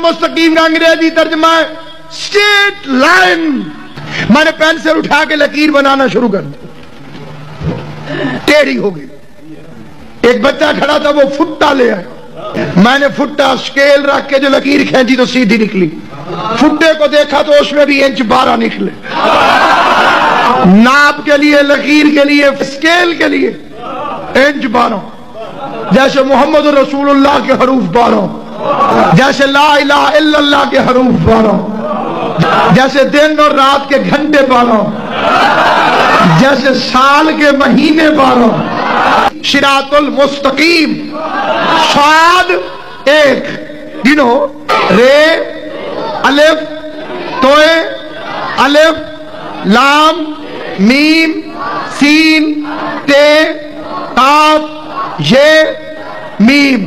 مستقیم کا انگریزی ترجمہ ہے اسٹریٹ لائن. میں نے پینسل اٹھا کے لکیر بنانا شروع کر دی، ٹیڑھی ہو گئی. ایک بچہ کھڑا تھا، وہ فٹا لے آیا. میں نے فٹا اسکیل رکھ کے جو لکیر کھینچی تو سیدھی نکلی. فٹے کو دیکھا تو اس میں بھی انچ 12 نکلے. ناپ کے لیے، لکیر کے لیے، اسکیل کے لیے انچ 12. جیسے محمد رسول اللہ کے حروف 12، جیسے لا الہ الا اللہ کے حروف 12، جیسے دن اور رات کے گھنٹے 12، جیسے سال کے مہینے 12. صراط المستقیم صاد 1 گنو، رے الف توئے الف لام میم سین تے قاف یہ میم.